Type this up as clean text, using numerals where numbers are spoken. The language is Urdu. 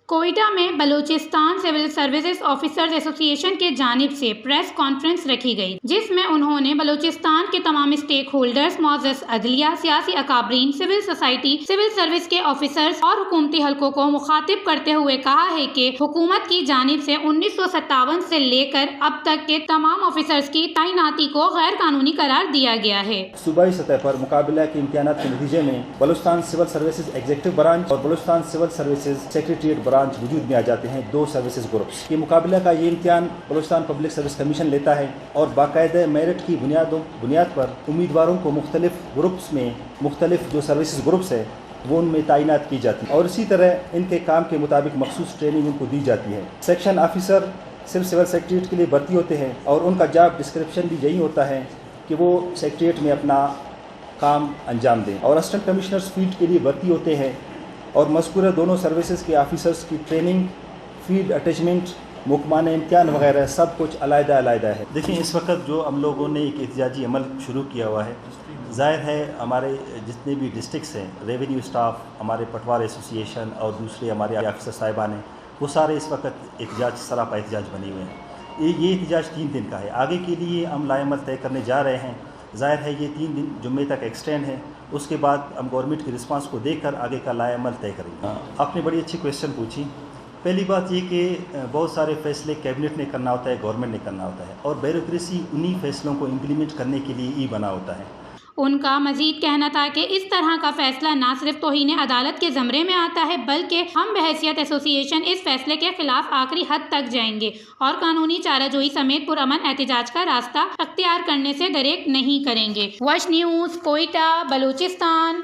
کوئٹہ میں بلوچستان سول سروسز آفیسرز ایسوسی ایشن کی جانب سے پریس کانفرنس رکھی گئی، جس میں انہوں نے بلوچستان کے تمام اسٹیک ہولڈرز، معزز عدلیہ، سیاسی اکابرین، سول سوسائٹی، سول سروس کے آفیسرز اور حکومتی حلقوں کو مخاطب کرتے ہوئے کہا ہے کہ حکومت کی جانب سے 1957 سے لے کر اب تک کے تمام آفیسرز کی تعیناتی کو غیر قانونی قرار دیا گیا ہے۔ صوبائی سطح پر مقابلہ کے امتحانات کے نتیجے میں Balochistan civil services executive branch اور Balochistan civil services secretariat branch وجود میں آ جاتے ہیں، دو سروسز گروپس کے مقابلہ کا یہ امتحان بلوچستان پبلک سروس کمیشن لیتا ہے اور باقاعدہ میرٹ کی بنیاد پر امیدواروں کو مختلف گروپس میں مختلف جو سروسز گروپس ہے وہ ان میں تعینات کی جاتی ہے اور اسی طرح ان کے کام کے مطابق مخصوص ٹریننگ ان کو دی جاتی ہے۔ سیکشن آفیسر صرف سول سیکریٹریٹ کے لیے بھرتی ہوتے ہیں اور ان کا جاب ڈسکرپشن بھی یہی ہوتا ہے کہ وہ سیکریٹریٹ میں اپنا کام انجام دیں، اور اسسٹنٹ کمشنرز فیلڈ کے لیے بھرتی ہوتے ہیں اور مذکورہ دونوں سروسز کے آفیسرز کی ٹریننگ، فیلڈ اٹیچمنٹ، محکمانہ امتحان وغیرہ سب کچھ علیحدہ ہے۔ دیکھیں، اس وقت جو ہم لوگوں نے ایک احتجاجی عمل شروع کیا ہوا ہے، ظاہر ہے ہمارے جتنے بھی ڈسٹرکٹس ہیں، ریونیو اسٹاف، ہمارے پٹوار ایسوسی ایشن اور دوسرے ہمارے آفیسر صاحبان ہیں، وہ سارے اس وقت احتجاج سراپا احتجاج بنے ہوئے ہیں۔ یہ احتجاج 3 دن کا ہے، آگے کے لیے ہم لائحہ عمل طے کرنے جا رہے ہیں۔ ظاہر ہے یہ 3 دن جمعے تک ایکسٹینڈ ہے، اس کے بعد ہم گورنمنٹ کی رسپانس کو دیکھ کر آگے کا لائحہ عمل طے کریں گے۔ آپ نے بڑی اچھی کویشچن پوچھی۔ پہلی بات یہ کہ بہت سارے فیصلے کیبنٹ نے کرنا ہوتا ہے، گورنمنٹ نے کرنا ہوتا ہے، اور بیوروکریسی انہی فیصلوں کو امپلیمنٹ کرنے کے لیے ہی بنا ہوتا ہے۔ ان کا مزید کہنا تھا کہ اس طرح کا فیصلہ نہ صرف توہین عدالت کے زمرے میں آتا ہے، بلکہ ہم بحیثیت ایسوسی ایشن اس فیصلے کے خلاف آخری حد تک جائیں گے اور قانونی چارہ جوئی سمیت پرامن احتجاج کا راستہ اختیار کرنے سے دریغ نہیں کریں گے۔ وش نیوز، کوئٹہ، بلوچستان۔